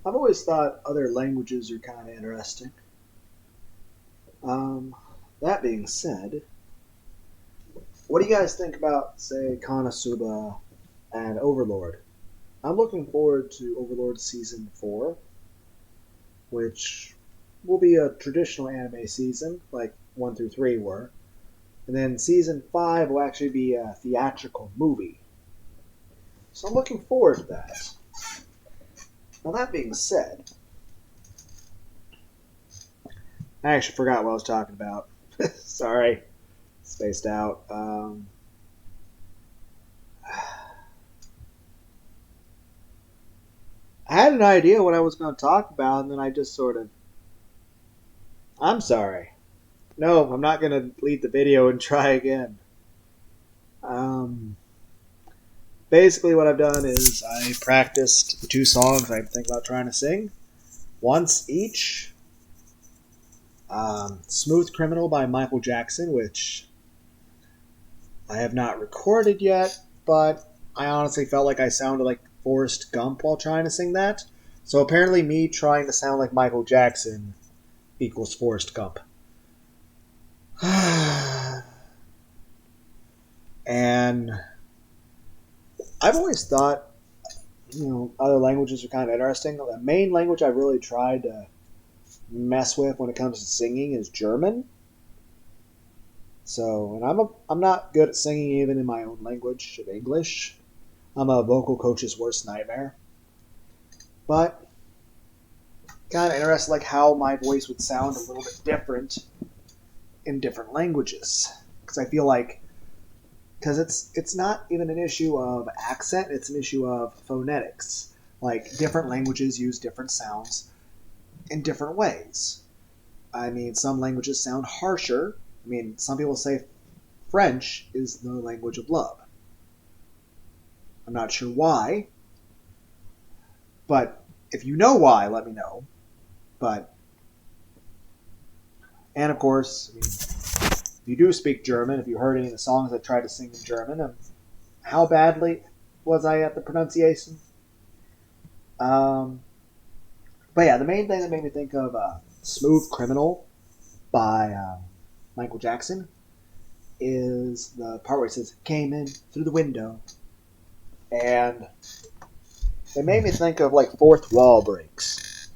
I've always thought other languages are kind of interesting. Um, that being said, what do you guys think about, say, Konosuba and Overlord? I'm looking forward to Overlord Season 4, which will be a traditional anime season, like 1 through 3 were. And then Season 5 will actually be a theatrical movie. So I'm looking forward to that. Now, that being said, I actually forgot what I was talking about. Sorry, spaced out. I had an idea what I was going to talk about, and then I just sort of. I'm sorry. No, I'm not going to delete the video and try again. Um, Basically, what I've done is I practiced the two songs I think about trying to sing once each. Smooth Criminal by Michael Jackson, which I have not recorded yet, but I honestly felt like I sounded like Forrest Gump while trying to sing that. So apparently, me trying to sound like Michael Jackson equals Forrest Gump. And I've always thought, other languages are kind of interesting. The main language I really tried to mess with when it comes to singing is German. So, and I'm not good at singing even in my own language of English. I'm a vocal coach's worst nightmare. But kind of interested, like how my voice would sound a little bit different in different languages, because I feel like because it's not even an issue of accent, it's an issue of phonetics. Like different languages use different sounds in different ways. I mean, some languages sound harsher. I mean, some people say French is the language of love. I'm not sure why, but if you know why, let me know. But and of course, I mean, if you do speak German, if you heard any of the songs I tried to sing in German, how badly was I at the pronunciation? Um, but yeah, the main thing that made me think of "Smooth Criminal" by Michael Jackson is the part where it says "came in through the window," and it made me think of like fourth wall breaks,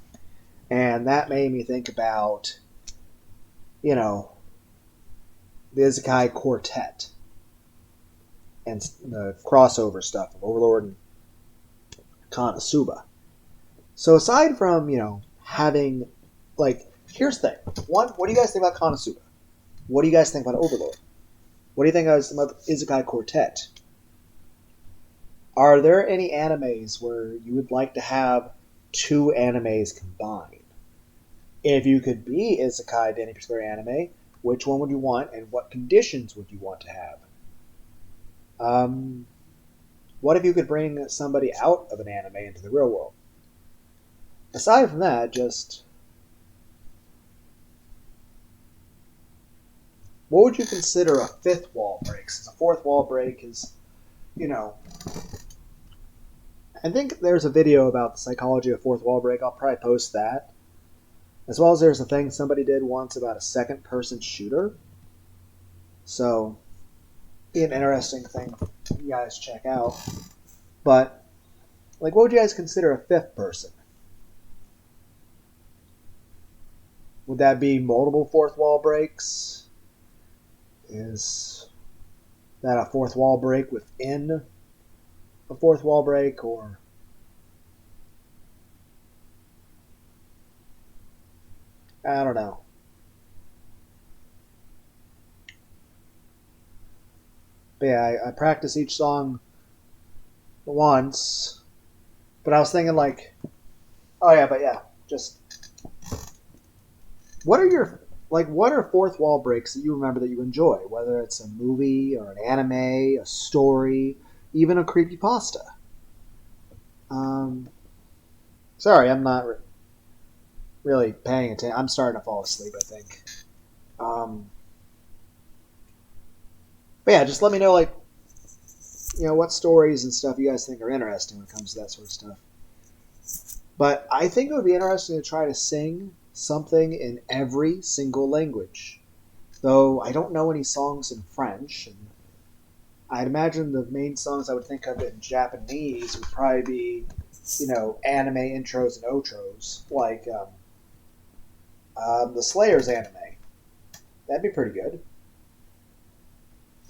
and that made me think about you know the Isekai Quartet and the crossover stuff of Overlord and Konosuba. So aside from having like, here's the thing. One, what do you guys think about Konosuba? What do you guys think about Overlord? What do you think about Isekai Quartet? Are there any animes where you would like to have two animes combined? If you could be Isekai to any particular anime, which one would you want, and what conditions would you want to have? Um, what if you could bring somebody out of an anime into the real world? Aside from that, just what would you consider a fifth wall break? Since a fourth wall break is, you know, I think there's a video about the psychology of fourth wall break. I'll probably post that. As well as there's a thing somebody did once about a second person shooter. So, be an interesting thing you guys check out. But, like, what would you guys consider a fifth person? Would that be multiple fourth wall breaks? Is that a fourth wall break within a fourth wall break? Or I don't know. But yeah, I practice each song once. But I was thinking like, oh yeah, but yeah, just what are your what are fourth wall breaks that you remember that you enjoy? Whether it's a movie or an anime, a story, even a creepy pasta. Um, Sorry, I'm not really paying attention. I'm starting to fall asleep, I think. Um, but yeah, just let me know what stories and stuff you guys think are interesting when it comes to that sort of stuff. But I think it would be interesting to try to sing something in every single language. Though I don't know any songs in French, and I'd imagine the main songs I would think of in Japanese would probably be, anime intros and outros, like the Slayers anime. That'd be pretty good.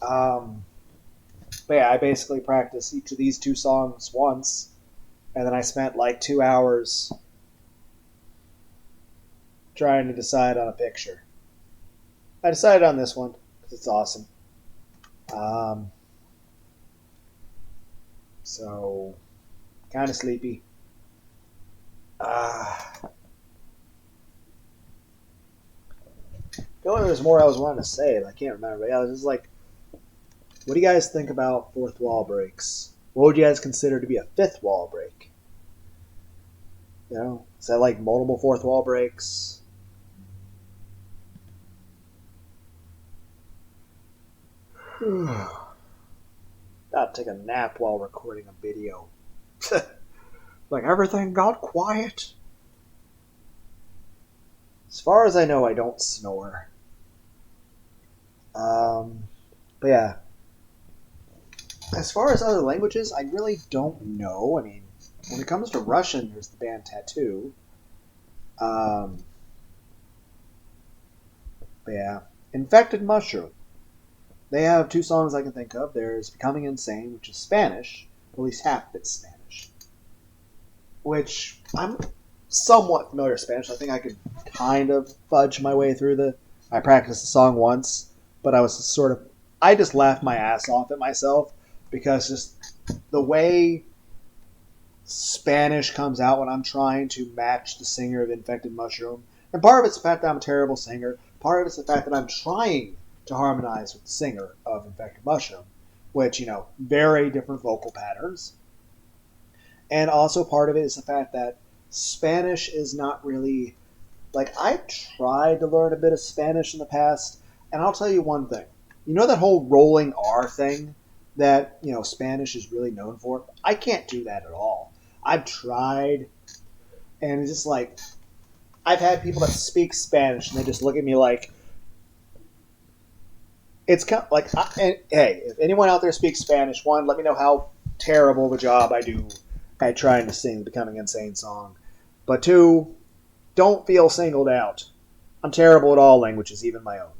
Um, but yeah, I basically practiced each of these two songs once, and then I spent like 2 hours trying to decide on a picture. I decided on this one because it's awesome. Um, so, kind of sleepy. Uh, I feel like there's more I was wanting to say, but I can't remember. Yeah, this is like, what do you guys think about fourth wall breaks? What would you guys consider to be a fifth wall break? Is that like multiple fourth wall breaks? Gotta take a nap while recording a video. Like everything got quiet. As far as I know, I don't snore. But yeah. As far as other languages, I really don't know. I mean, when it comes to Russian, there's the band Tattoo. But yeah. Infected Mushroom. They have two songs I can think of. There's Becoming Insane, which is Spanish, at least half of it's Spanish. Which I'm somewhat familiar with Spanish. I think I could kind of fudge my way through I practiced the song once, but I just laughed my ass off at myself because just the way Spanish comes out when I'm trying to match the singer of Infected Mushroom. And part of it's the fact that I'm a terrible singer. Part of it's the fact that I'm trying to harmonize with the singer of Infected Mushroom, which, very different vocal patterns. And also part of it is the fact that Spanish is not really, like, I've tried to learn a bit of Spanish in the past, and I'll tell you one thing. You know that whole rolling R thing that, Spanish is really known for? I can't do that at all. I've tried, and it's just like, I've had people that speak Spanish, and they just look at me like, it's kind of like, hey, if anyone out there speaks Spanish, one, let me know how terrible of a job I do at trying to sing the Becoming Insane song. But two, don't feel singled out. I'm terrible at all languages, even my own.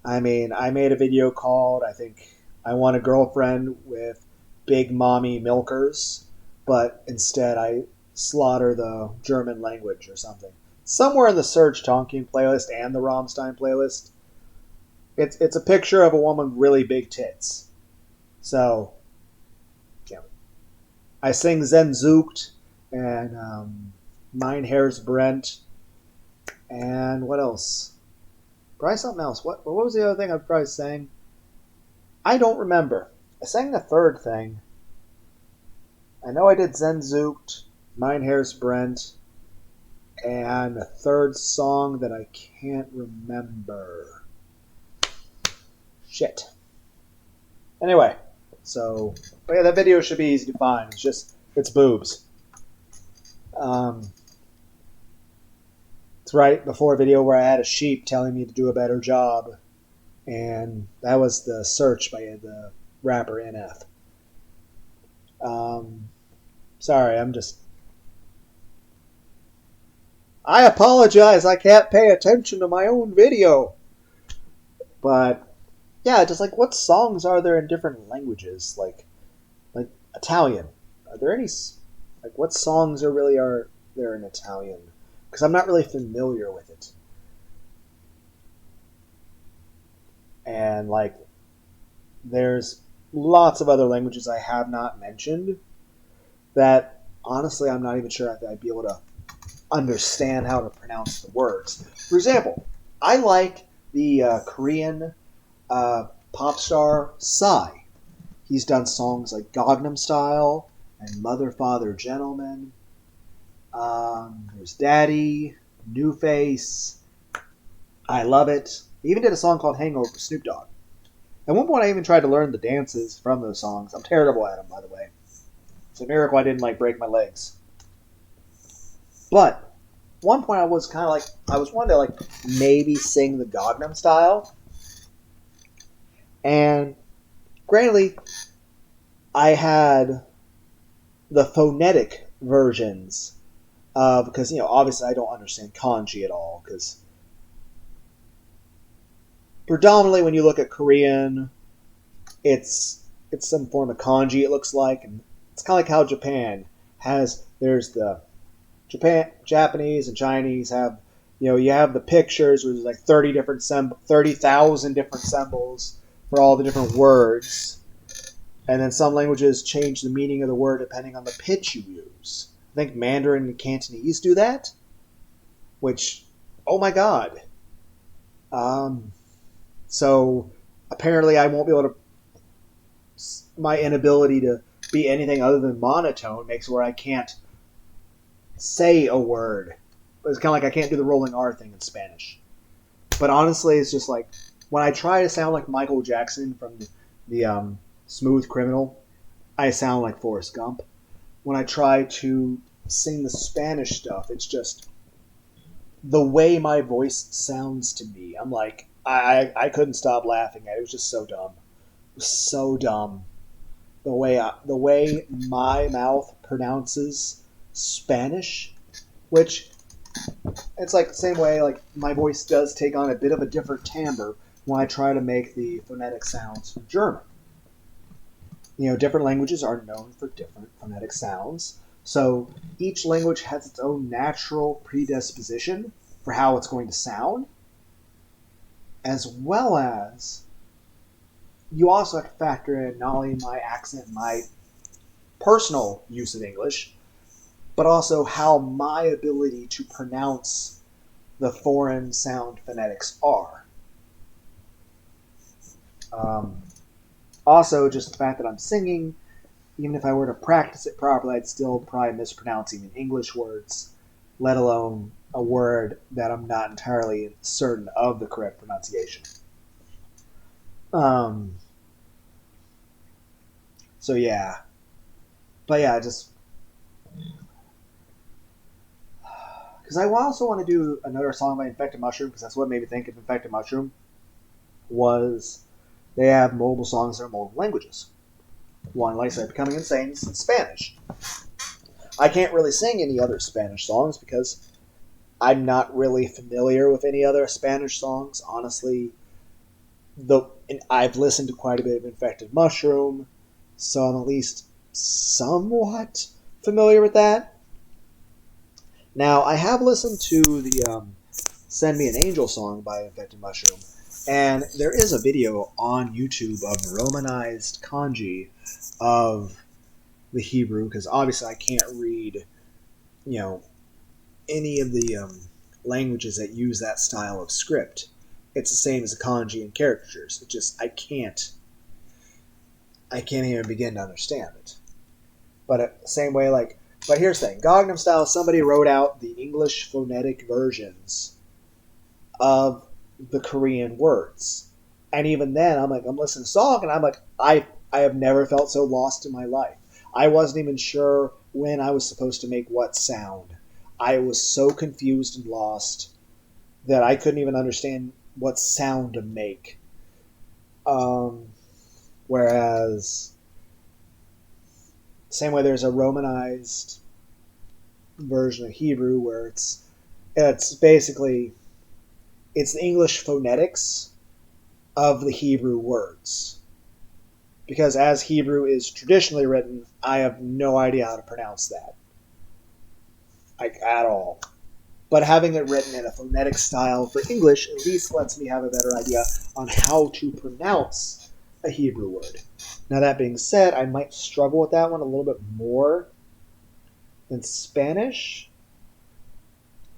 I mean, I made a video called, I think, I Want a Girlfriend with Big Mommy Milkers, but instead I slaughter the German language or something. Somewhere in the Serge Tonkian playlist and the Rammstein playlist, it's a picture of a woman with really big tits. So, I sing Zenzucht and Mein Herr's Brent, and what else? Probably something else. What was the other thing I probably sang? I don't remember. I sang the third thing. I know I did Zenzucht, Mein Herr's Brent, and a third song that I can't remember. Shit. Anyway, but yeah, that video should be easy to find. It's boobs. It's right before a video where I had a sheep telling me to do a better job, and that was the search by the rapper NF. Sorry, I apologize, I can't pay attention to my own video. But yeah, just like what songs are there in different languages? Like Italian. Are there any what songs are there in Italian? Because I'm not really familiar with it. And there's lots of other languages I have not mentioned that honestly I'm not even sure if I'd be able to understand how to pronounce the words. For example, I like the Korean pop star Psy. He's done songs like Gangnam Style and Mother, Father, Gentleman. There's Daddy, New Face. I Love It. He even did a song called Hangover for Snoop Dogg. At one point, I even tried to learn the dances from those songs. I'm terrible at them, by the way. It's a miracle I didn't break my legs. But one point I was kind of like, I was wanting to like maybe sing the Gangnam Style. And granted, I had the phonetic versions because, obviously I don't understand kanji at all. Because predominantly when you look at Korean, it's some form of kanji, it looks like. And it's kind of like how Japan there's the Japanese and Chinese have, you have the pictures where there's like 30,000 different symbols for all the different words. And then some languages change the meaning of the word depending on the pitch you use. I think Mandarin and Cantonese do that, which, oh my god. So apparently I won't be able to, my inability to be anything other than monotone makes where I can't say a word. But it's kind of like I can't do the rolling R thing in Spanish. But honestly, it's just like when I try to sound like Michael Jackson from the Smooth Criminal, I sound like Forrest Gump. When I try to sing the Spanish stuff, it's just the way my voice sounds to me. I'm like, I couldn't stop laughing at it. It was just so dumb. It was so dumb. The way my mouth pronounces Spanish, which it's like the same way like my voice does take on a bit of a different timbre when I try to make the phonetic sounds for German. Different languages are known for different phonetic sounds. So each language has its own natural predisposition for how it's going to sound, as well as you also have to factor in not only my accent, my personal use of English, but also how my ability to pronounce the foreign sound phonetics are. Also, just the fact that I'm singing, even if I were to practice it properly, I'd still probably mispronounce even English words, let alone a word that I'm not entirely certain of the correct pronunciation. So yeah. But yeah, just because I also want to do another song by Infected Mushroom, because that's what made me think of Infected Mushroom, was they have multiple songs that are multiple languages. One, like I said, Becoming Insane is in Spanish. I can't really sing any other Spanish songs because I'm not really familiar with any other Spanish songs. Honestly, I've listened to quite a bit of Infected Mushroom, so I'm at least somewhat familiar with that. Now, I have listened to the Send Me an Angel song by Infected Mushroom, and there is a video on YouTube of romanized kanji of the Hebrew, because obviously I can't read, any of the languages that use that style of script. It's the same as the kanji and caricatures. It just, I can't even begin to understand it. But same way, but here's the thing. Gangnam Style, somebody wrote out the English phonetic versions of the Korean words. And even then, I'm listening to the song, and I'm like, I have never felt so lost in my life. I wasn't even sure when I was supposed to make what sound. I was so confused and lost that I couldn't even understand what sound to make. Whereas, same way there's a romanized version of Hebrew where it's basically, it's the English phonetics of the Hebrew words. Because as Hebrew is traditionally written, I have no idea how to pronounce that. At all. But having it written in a phonetic style for English at least lets me have a better idea on how to pronounce a Hebrew word. Now that being said, I might struggle with that one a little bit more than Spanish,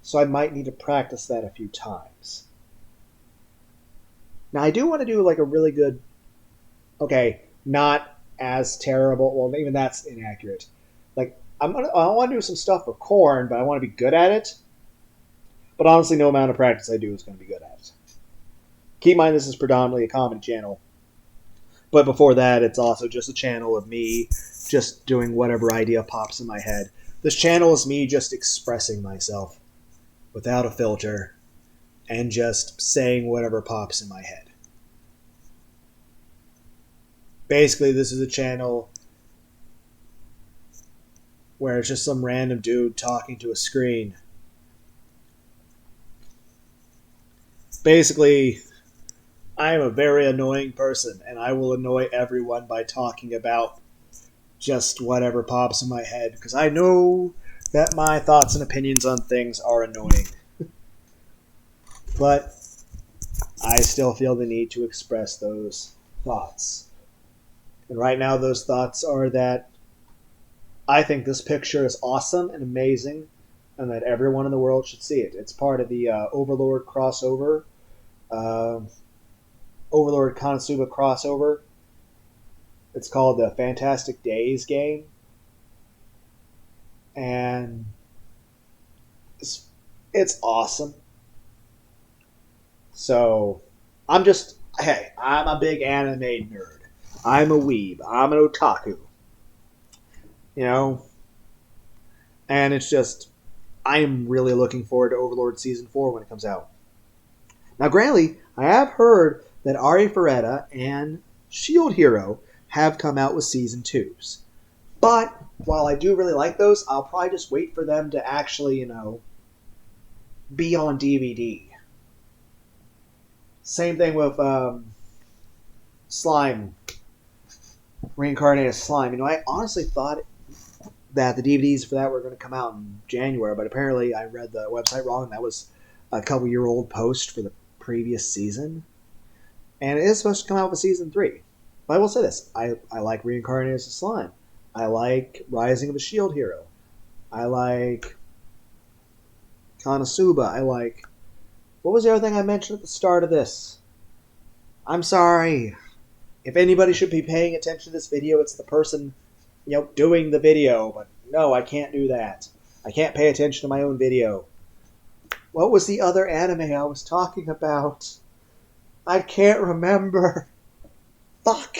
so I might need to practice that a few times. Now I do want to do a really good, not as terrible, well even that's inaccurate. I want to do some stuff for Korn, but I want to be good at it. But honestly, no amount of practice I do is going to be good at it. Keep in mind this is predominantly a comedy channel. But before that, it's also just a channel of me just doing whatever idea pops in my head. This channel is me just expressing myself without a filter and just saying whatever pops in my head. Basically, this is a channel where it's just some random dude talking to a screen. Basically, I am a very annoying person, and I will annoy everyone by talking about just whatever pops in my head, because I know that my thoughts and opinions on things are annoying. But I still feel the need to express those thoughts. And right now those thoughts are that I think this picture is awesome and amazing, and that everyone in the world should see it. It's part of the Overlord crossover, Overlord Konosuba crossover. It's called the Fantastic Days game. And it's awesome. So, I'm a big anime nerd. I'm a weeb. I'm an otaku. You know? And it's just, I am really looking forward to Overlord Season 4 when it comes out. Now, granted, I have heard that Arifureta and Shield Hero have come out with Season 2s. But, while I do really like those, I'll probably just wait for them to actually, be on DVD. Same thing with Slime. Reincarnated Slime. I honestly thought that the DVDs for that were going to come out in January, but apparently I read the website wrong. That was a couple-year-old post for the previous season. And it is supposed to come out with Season 3. But I will say this. I like Reincarnated Slime. I like Rising of a Shield Hero. I like Konosuba. I like... What was the other thing I mentioned at the start of this? I'm sorry. If anybody should be paying attention to this video, it's the person, doing the video. But no, I can't do that. I can't pay attention to my own video. What was the other anime I was talking about? I can't remember. Fuck.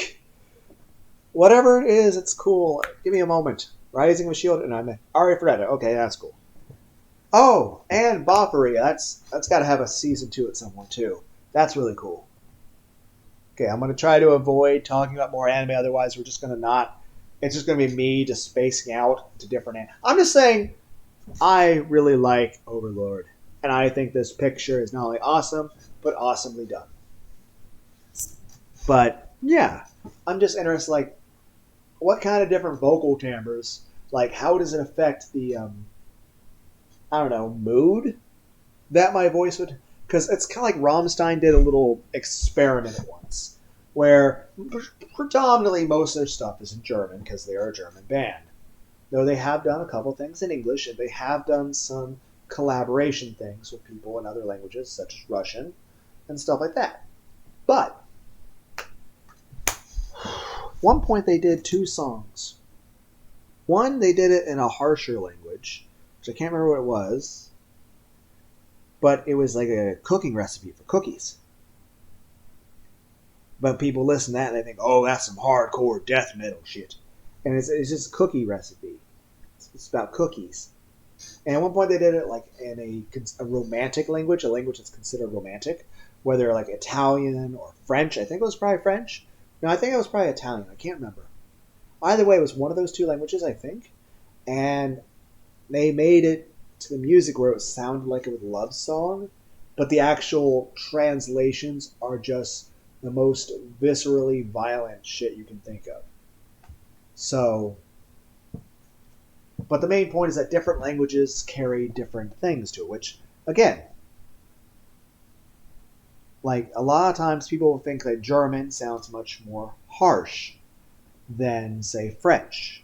Whatever it is, it's cool. Give me a moment. Rising of a Shield, and I'm Arifureta. Okay, that's cool. Oh, and Boffery. That's got to have a Season 2 at some point, too. That's really cool. Okay, I'm going to try to avoid talking about more anime, otherwise we're just going to not... It's just going to be me just spacing out to different anime. I'm just saying, I really like Overlord. And I think this picture is not only awesome, but awesomely done. But, yeah. I'm just interested, what kind of different vocal timbres, how does it affect the... mood that my voice would... Because it's kind of like Rammstein did a little experiment once, where predominantly most of their stuff is in German, because they are a German band. Though they have done a couple things in English, and they have done some collaboration things with people in other languages, such as Russian, and stuff like that. But, one point they did 2 songs. One, they did it in a harsher language, which I can't remember what it was, but it was like a cooking recipe for cookies. But people listen to that and they think, oh, that's some hardcore death metal shit. And it's just a cookie recipe. It's about cookies. And at one point they did it in a romantic language, a language that's considered romantic, whether Italian or French. I think it was probably French. No, I think it was probably Italian. I can't remember. Either way, it was one of those 2 languages, I think. And they made it to the music where it sounded like it was a love song, but the actual translations are just the most viscerally violent shit you can think of. So, but the main point is that different languages carry different things to it, which, again, a lot of times people will think that German sounds much more harsh than, say, French.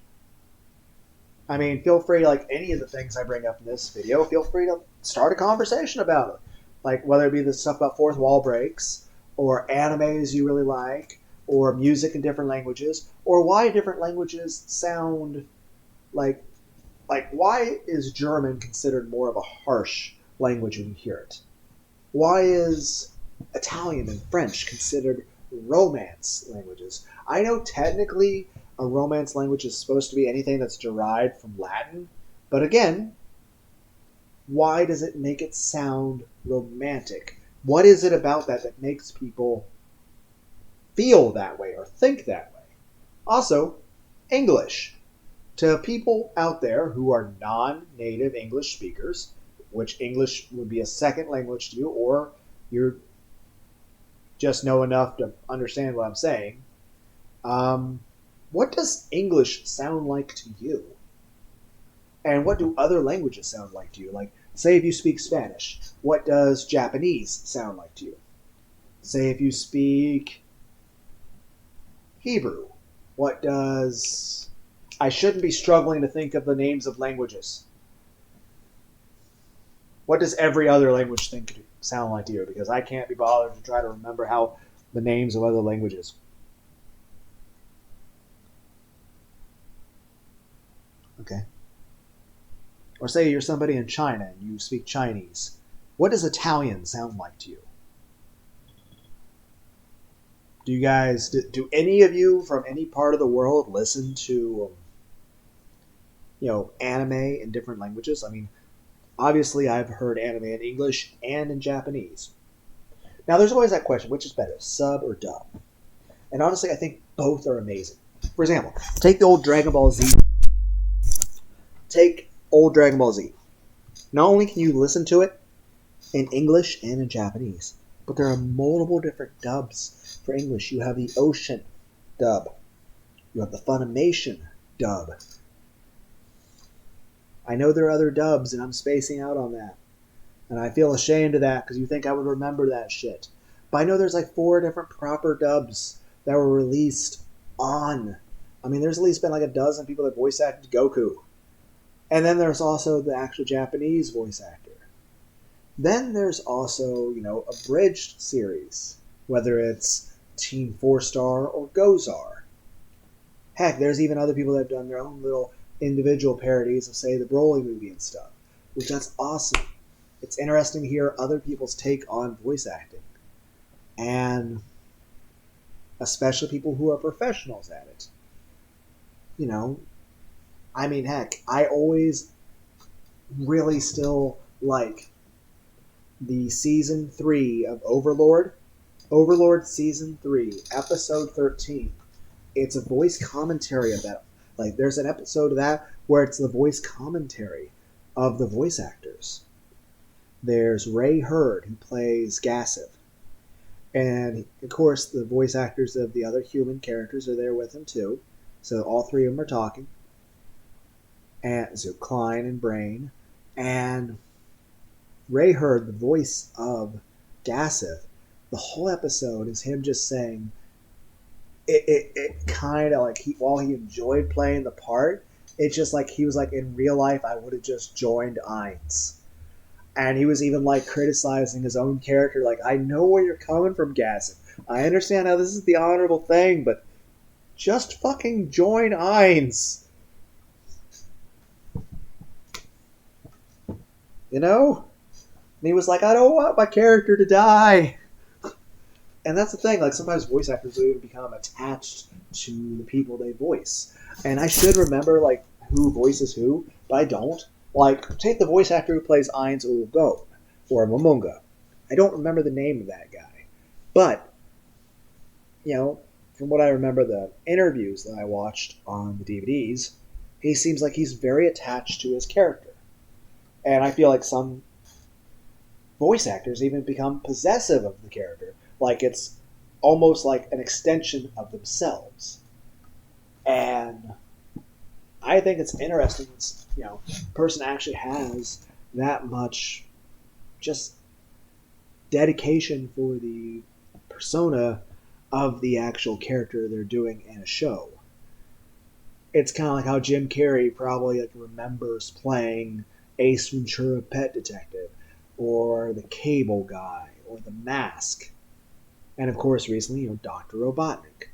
I mean, feel free, any of the things I bring up in this video, feel free to start a conversation about it. Whether it be the stuff about fourth wall breaks, or animes you really like, or music in different languages, or why different languages sound why is German considered more of a harsh language when you hear it? Why is Italian and French considered romance languages? I know technically a Romance language is supposed to be anything that's derived from Latin. But again, why does it make it sound romantic? What is it about that that makes people feel that way or think that way? Also, English. To people out there who are non-native English speakers, which English would be a second language to you, or you just know enough to understand what I'm saying, what does English sound like to you? And what do other languages sound like to you? Like, say if you speak Spanish, what does Japanese sound like to you? Say if you speak Hebrew, what does... I shouldn't be struggling to think of the names of languages. What does every other language sound like to you? Because I can't be bothered to try to remember how the names of other languages. Okay. Or say you're somebody in China and you speak Chinese. What does Italian sound like to you? Do you guys, do any of you from any part of the world listen to, anime in different languages? I mean, obviously I've heard anime in English and in Japanese. Now there's always that question, which is better, sub or dub? And honestly, I think both are amazing. For example, take the old Dragon Ball Z. Take old Dragon Ball Z. Not only can you listen to it in English and in Japanese, but there are multiple different dubs for English. You have the Ocean dub. You have the Funimation dub. I know there are other dubs, and I'm spacing out on that. And I feel ashamed of that because you think I would remember that shit. But I know there's like 4 different proper dubs that were released on. I mean, there's at least been like a dozen people that voice acted Goku. And then there's also the actual Japanese voice actor. Then there's also, abridged series, whether it's Team 4-Star or Gozar. Heck, there's even other people that have done their own little individual parodies of, say, the Broly movie and stuff, which that's awesome. It's interesting to hear other people's take on voice acting. And especially people who are professionals at it. I mean, heck, I always really still like the Season 3 of Overlord. Overlord Season 3, Episode 13. It's a voice commentary of that. Like, there's an episode of that where it's the voice commentary of the voice actors. There's Ray Hurd, who plays Gassif. And, of course, the voice actors of the other human characters are there with him, too. So all 3 of them are talking. And so Klein and Brain. And Ray Hurd, the voice of Gassif, the whole episode is him just saying, it kind of like, while he enjoyed playing the part, it's just like he was like, in real life, I would have just joined Ainz. And he was even like criticizing his own character, like, I know where you're coming from, Gassif. I understand how this is the honorable thing, but just fucking join Ainz. And he was like, I don't want my character to die. And that's the thing, like, sometimes voice actors will even become attached to the people they voice. And I should remember, like, who voices who, but I don't. Like, take the voice actor who plays Ainz Ulgo, or Momonga. I don't remember the name of that guy. But, from what I remember, the interviews that I watched on the DVDs, he seems like he's very attached to his character. And I feel like some voice actors even become possessive of the character. Like, it's almost like an extension of themselves. And I think it's interesting that, a person actually has that much just dedication for the persona of the actual character they're doing in a show. It's kind of like how Jim Carrey probably remembers playing Ace Ventura Pet Detective, or the Cable Guy, or the Mask. And of course, recently, Dr. Robotnik.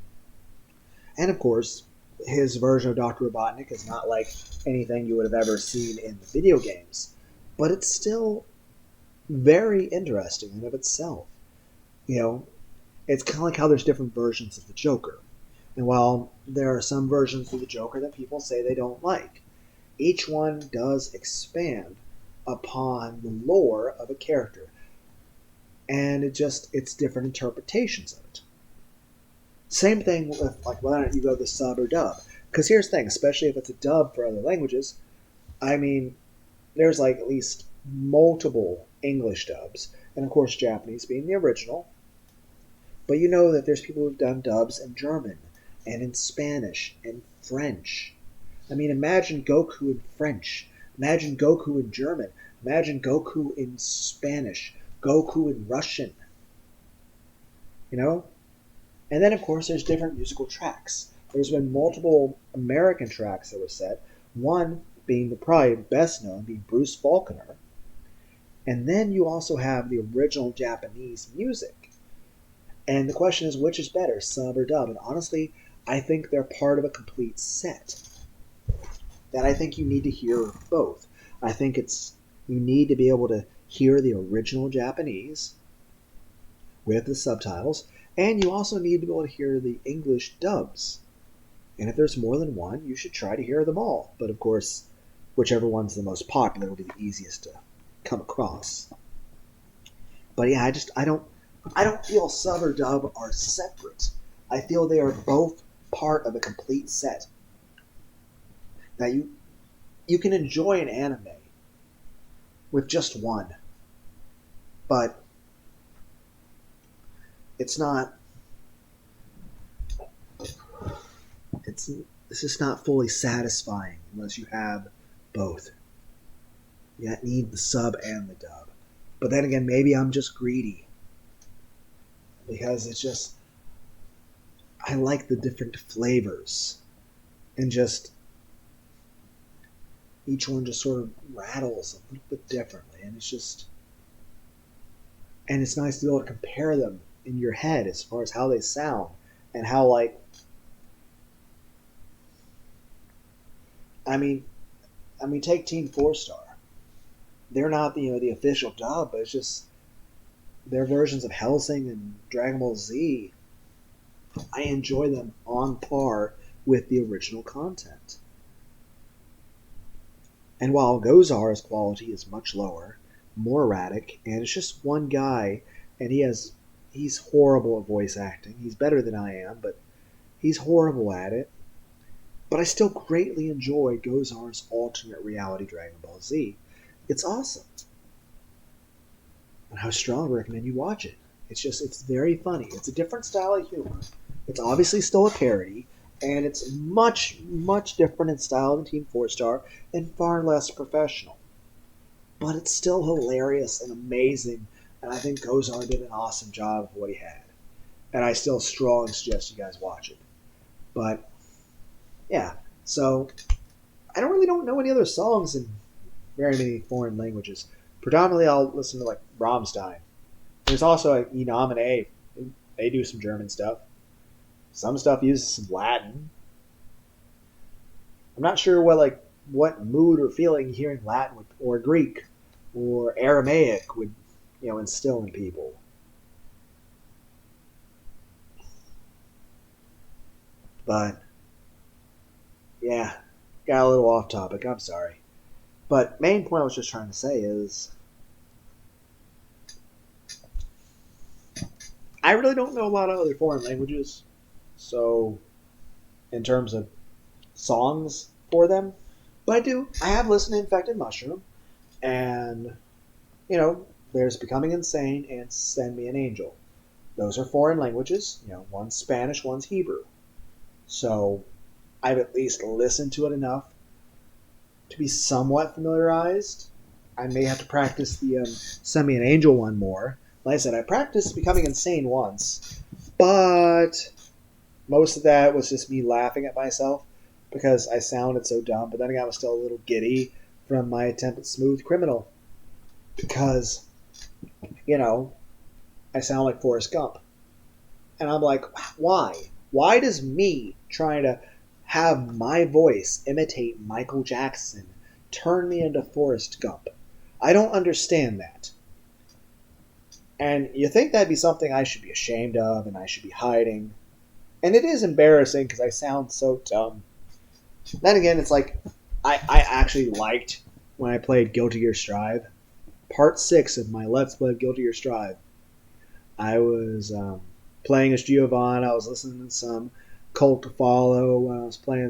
And of course, his version of Dr. Robotnik is not like anything you would have ever seen in the video games. But it's still very interesting in and of itself. It's kind of like how there's different versions of the Joker. And while there are some versions of the Joker that people say they don't like, each one does expand upon the lore of a character. And it's different interpretations of it. Same thing with like whether or not you go the sub or dub. Because here's the thing, especially if it's a dub for other languages, I mean, there's like at least multiple English dubs, and of course Japanese being the original. But you know that there's people who've done dubs in German and in Spanish and French. I mean, imagine Goku in French. Imagine Goku in German. Imagine Goku in Spanish. Goku in Russian. You know? And then, of course, there's different musical tracks. There's been multiple American tracks that were set. One being the probably best known, being Bruce Faulconer. And then you also have the original Japanese music. And the question is, which is better, sub or dub? And honestly, I think they're part of a complete set. That I think you need to hear both. I think you need to be able to hear the original Japanese with the subtitles, and you also need to be able to hear the English dubs. And if there's more than one, you should try to hear them all. But of course, whichever one's the most popular will be the easiest to come across. But yeah, I don't feel sub or dub are separate. I feel they are both part of a complete set. That you can enjoy an anime with just one, but it's not it's just not fully satisfying unless you have both. You need the sub and the dub. But then again, maybe I'm just greedy because it's just I like the different flavors and just each one just sort of rattles a little bit differently, and it's nice to be able to compare them in your head as far as how they sound and how like I mean take Team Four Star. They're not the official dub, but it's just their versions of Hellsing and Dragon Ball Z. I enjoy them on par with the original content. And while Gozar's quality is much lower, more erratic, and it's just one guy, and he's horrible at voice acting. He's better than I am, but he's horrible at it. But I still greatly enjoy Gozar's alternate reality Dragon Ball Z. It's awesome. And I strongly recommend you watch it. It's very funny. It's a different style of humor. It's obviously still a parody, and it's much, much different in style than Team Four Star and far less professional. But it's still hilarious and amazing, and I think Gozar did an awesome job of what he had. And I still strongly suggest you guys watch it. But yeah, so I don't know any other songs in very many foreign languages. Predominantly, I'll listen to like Rammstein. There's also like Enam and A. They do some German stuff. Some stuff uses some Latin. I'm not sure what mood or feeling hearing Latin or Greek or Aramaic would instill in people. But yeah, got a little off topic. I'm sorry. But main point I was just trying to say is I really don't know a lot of other foreign languages. So in terms of songs for them, but I do. I have listened to Infected Mushroom, and there's Becoming Insane and Send Me an Angel. Those are foreign languages. One's Spanish, one's Hebrew. So I've at least listened to it enough to be somewhat familiarized. I may have to practice the Send Me an Angel one more. Like I said, I practiced Becoming Insane once, but most of that was just me laughing at myself because I sounded so dumb. But then again, I was still a little giddy from my attempt at Smooth Criminal because, I sound like Forrest Gump. And I'm like, why? Why does me trying to have my voice imitate Michael Jackson turn me into Forrest Gump? I don't understand that. And you think that'd be something I should be ashamed of and I should be hiding. And it is embarrassing because I sound so dumb. Then again, it's like I actually liked when I played Guilty Gear Strive. Part 6 of my Let's Play of Guilty Gear Strive. I was playing as Giovanna. I was listening to some Cult to Follow when I was playing,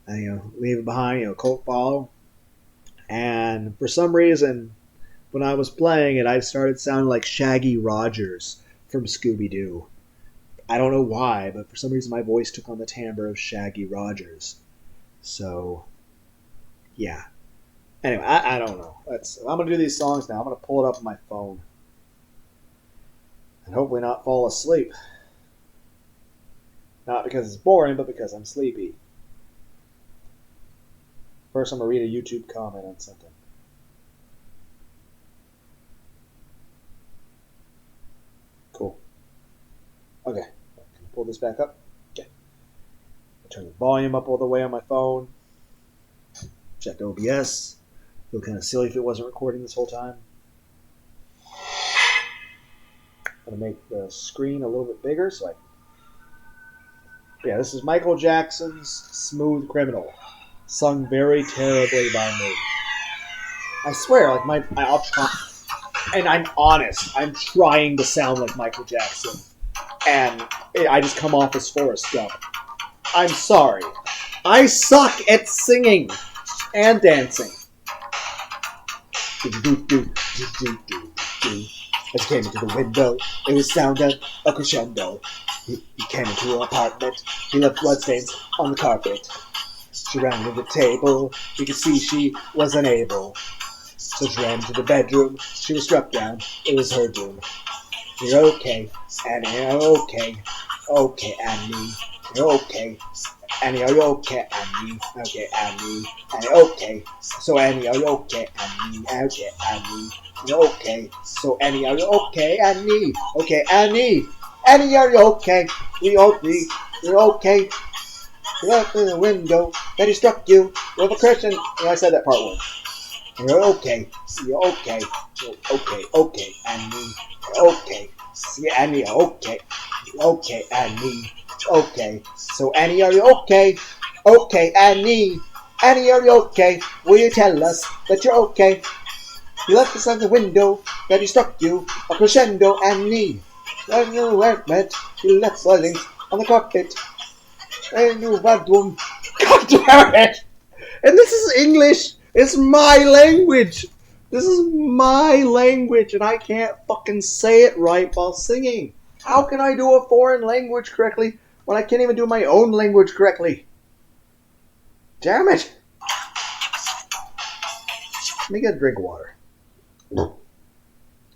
Leave It Behind, Cult Follow. And for some reason, when I was playing it, I started sounding like Shaggy Rogers from Scooby-Doo. I don't know why, but for some reason my voice took on the timbre of Shaggy Rogers. So, yeah. Anyway, I don't know. I'm going to do these songs now. I'm going to pull it up on my phone. And hopefully not fall asleep. Not because it's boring, but because I'm sleepy. First, I'm going to read a YouTube comment on something. Cool. Okay. Can I pull this back up? Okay. I'll turn the volume up all the way on my phone. Check OBS. Feel kind of silly if it wasn't recording this whole time. I'm going to make the screen a little bit bigger so this is Michael Jackson's Smooth Criminal, sung very terribly by me. I swear, I'll try, and I'm honest, I'm trying to sound like Michael Jackson, and I just come off as Forrest Gump. I'm sorry. I suck at singing and dancing. As he came into the window, it was sound of a crescendo. He came into her apartment. He left bloodstains on the carpet. She ran to the table. He could see she was unable. So she ran to the bedroom. She was struck down. It was her doom. You're okay, Annie. You're okay. Okay, Annie. You're okay. Annie, are you okay, Annie? Okay, Annie. Annie, okay. So, Annie, are you okay, Annie? Okay, Annie. You're okay. So, Annie, are you okay, Annie? Okay, Annie. Annie, are you okay? You're okay. You left in the window. Then he struck you with a Christian. I said that part one. You're okay. You're okay. You're okay. Okay, Annie. You're okay. See, Annie, you're okay. You're okay, Annie. Okay. So, Annie, are you okay? Okay, Annie. Annie, are you okay? Will you tell us that you're okay? You left us on the window, that he struck you, a crescendo, Annie. There's no wet, you left buzzings on the carpet. And you bedroom. God damn it! And this is English! It's my language! This is my language, and I can't fucking say it right while singing. How can I do a foreign language correctly when I can't even do my own language correctly? Damn it! Let me get a drink of water.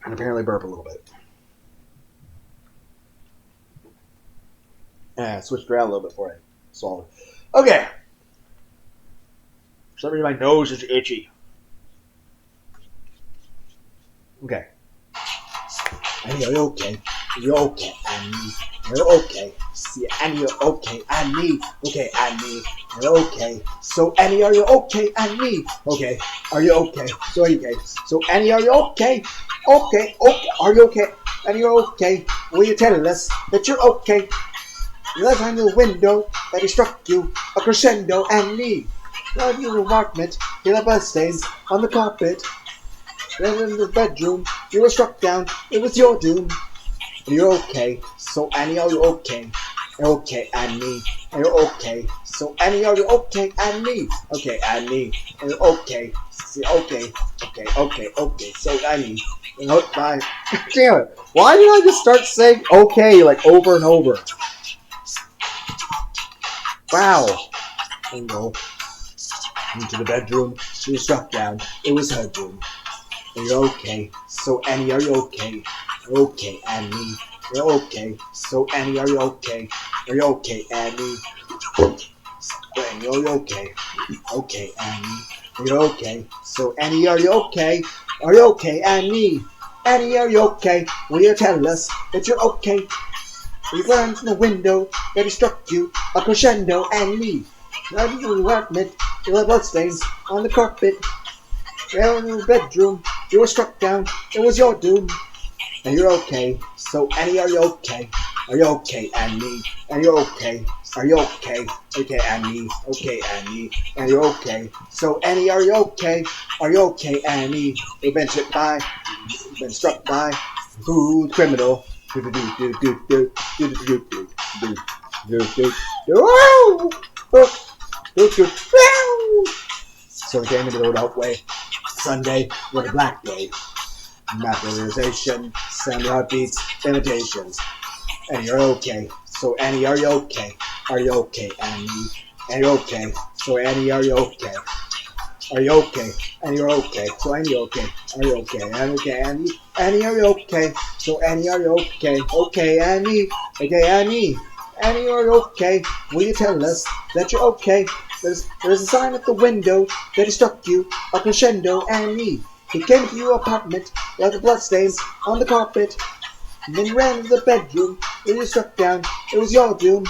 And apparently burp a little bit. I switched around a little bit before I swallowed. Okay. For some reason my nose is itchy. Okay. Annie, are you okay? You're okay, Annie. You're okay. See, Annie, you're okay, Annie. Okay, Annie. You're okay. So, Annie, are you okay, Annie? Okay. Are you okay? So, are you okay? So, Annie, are you okay? Okay. Okay. Are you okay? Annie, you're okay. Will you tell us that you're okay? You left on the window that he struck you a crescendo, Annie. Down in your apartment, he left bloodstains on the carpet. Then in the bedroom, you were struck down. It was your doom. You're okay. So, Annie, are you okay? Okay, Annie. You're okay. So, Annie, are you okay, Annie? Okay, Annie. You're okay. See, okay. Okay. So, Annie. Bye. Damn it. Why did I just start saying okay like over and over? Wow. And go into the bedroom. She was struck down. It was her doom. You're okay. So, Annie, are you okay? Okay, Annie. You're okay. So, Annie, are you okay? Are you okay, Annie? Annie, are you okay? Okay, Annie. You're okay. So, Annie, are you okay? Are you okay, Annie? Annie, are you okay? Will you tell us that you're okay? You glanced from the window that he struck you a crescendo, Annie. Now you admit you left bloodstains on the carpet. Down in the bedroom, you were struck down. It was your doom. And you're okay. So, Annie, are you okay? Are you okay, Annie? Are you okay? Are you okay? Okay, Annie. Okay, Annie. Are you okay? So, Annie, are you okay? Are you okay, Annie? You've been hit by, you've been struck by, who's criminal? Do do do do do do do do do do do do do do. So, we came into the roadway. Sunday was a black day. Mathematization, sound heartbeats, imitations. Annie, you're okay. So Annie, are you okay? Are you okay, Annie? Are you okay? So Annie, are you okay? Are you okay? Annie, you're okay. So Annie, okay. Are you okay? Annie, okay, Annie. Annie, are you okay? So Annie, are you okay? Okay, Annie. Okay, Annie. Annie, are you okay? Will you tell us that you're okay? There's a sign at the window that he struck you a crescendo, Annie. He came to your apartment, left the bloodstains on the carpet, and then ran into the bedroom where you struck down. It was your doom.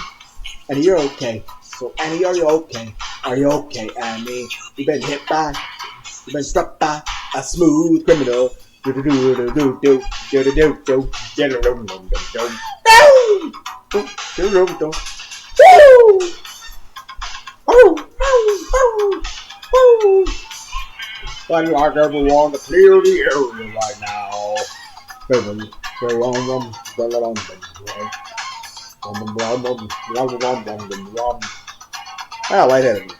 Annie, you're okay. So Annie, are you okay? Are you okay, Annie? You've been hit by, you've been struck by a smooth criminal. Do do do do do do do do do do do do do do do. I'd like everyone to clear the area right now. Ah, lightheaded.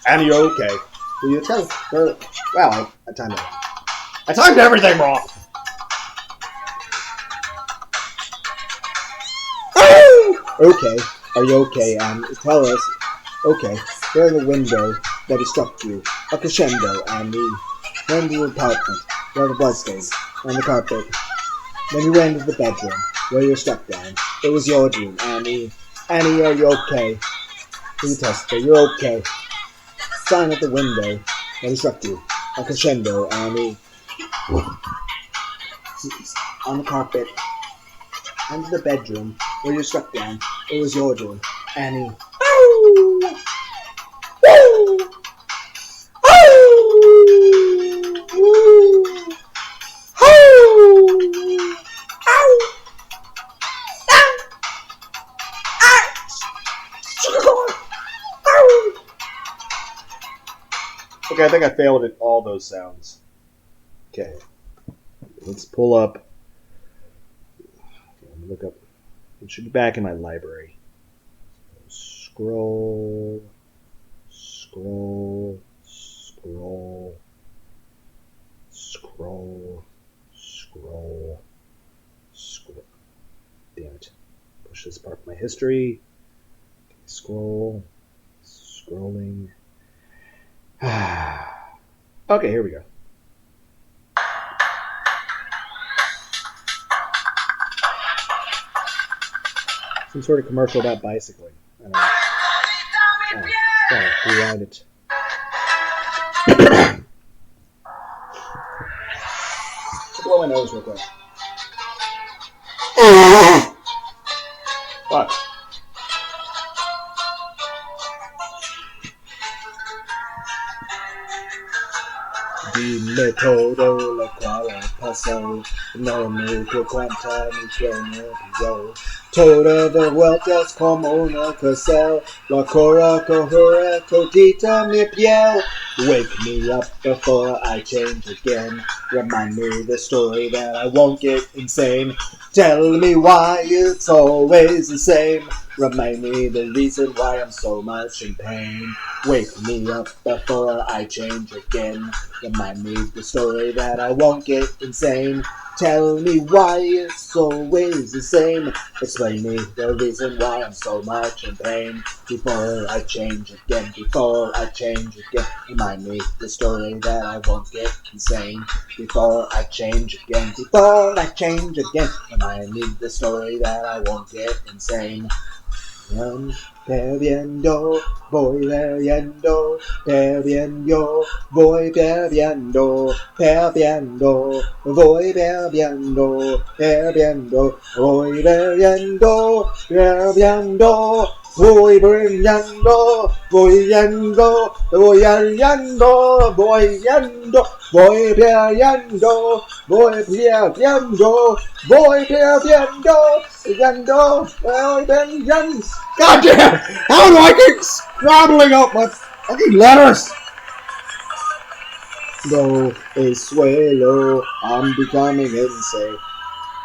And you okay? Do you tell? Well, I timed it wrong. I timed everything wrong. Okay, are you okay? Tell us. Okay, there in the window that he struck you. A crescendo, and he ran into the apartment, where the bloodstains on the carpet. Then he ran into the bedroom, where you were struck down. It was your dream, Annie. Annie, are you okay? Can you test it? You're okay. Sign at the window that he struck you. A crescendo, Annie. On the carpet. Into the bedroom where you struck down. It was your doing, Annie. Okay, I think I failed at all those sounds. Okay, let's pull up. Let me look up. It should be back in my library. Scroll. Damn it. Push this part of my history. Okay, scrolling. Okay, here we go. Some sort of commercial about bicycling. I don't know. Gotta rewind it. Blow my nose real quick. Fuck. Dime todo lo cual pasó, no me dio cuenta ni que me pilló. Toda de vueltas como una cárcel, la cora corre todita mi piel. Wake me up before I change again. Remind me the story that I won't get insane. Tell me why it's always the same. Remind me the reason why I'm so much in pain. Wake me up before I change again. Remind me the story that I won't get insane. Tell me why it's always the same. Explain me the reason why I'm so much in pain. Before I change again, before I change again. Remind me the story that I won't get insane. Before I change again, before I change again. Remind me the story that I won't get insane. bebiendo, voy bebiendo, bebiendo, voy bebiendo, bebiendo, voy bebiendo, bebiendo, voy bebiendo, bebiendo. Voy brillando, voy yendo, voy yendo, voy yendo, voy perdiendo, voy perdiendo, voy perdiendo, yendo, voy perdiendo. God damn! How do I keep scrabbling up my fucking letters? No, es suelo, I'm becoming insane.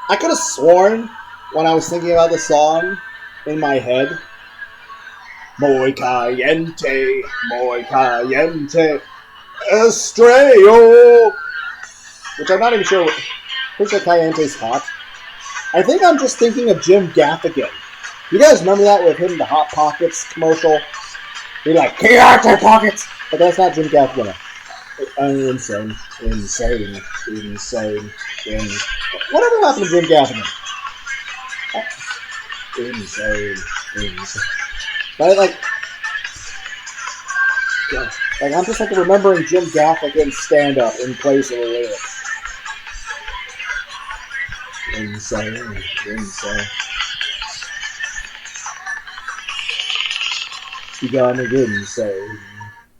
I could have sworn when I was thinking about the song in my head, muy caliente, estrello. Which I'm not even sure. I think that Caliente's hot. I think I'm just thinking of Jim Gaffigan. You guys remember that with him, the Hot Pockets commercial? He's like, Caliente Pockets! But that's not Jim Gaffigan. Insane. Whatever happened to Jim Gaffigan? Insane. But I'm just remembering Jim Gaffigan's stand-up in place of the lyrics. Insane. You gonna get insane.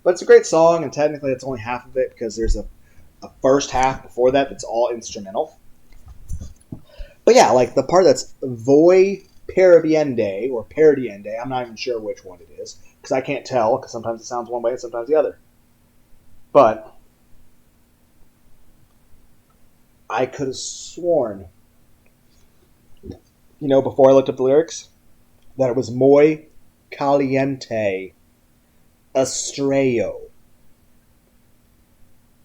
But it's a great song, and technically it's only half of it because there's a first half before that that's all instrumental. But yeah, the part that's Voy Perdiende, or Perdiende, I'm not even sure which one it is, because I can't tell, because sometimes it sounds one way and sometimes the other. But I could have sworn, before I looked up the lyrics, that it was muy caliente, estrello.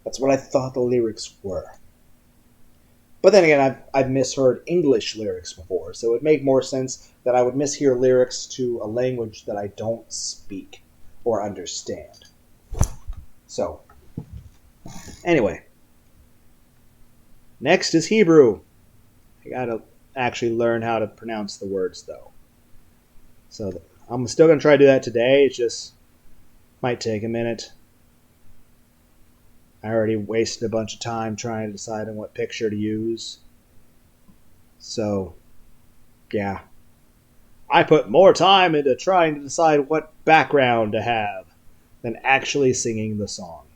That's what I thought the lyrics were. But then again, I've misheard English lyrics before, so it would make more sense that I would mishear lyrics to a language that I don't speak or understand. So, anyway. Next is Hebrew. I gotta actually learn how to pronounce the words, though. So, I'm still gonna try to do that today. It just might take a minute. I already wasted a bunch of time trying to decide on what picture to use. So, yeah. I put more time into trying to decide what background to have than actually singing the song.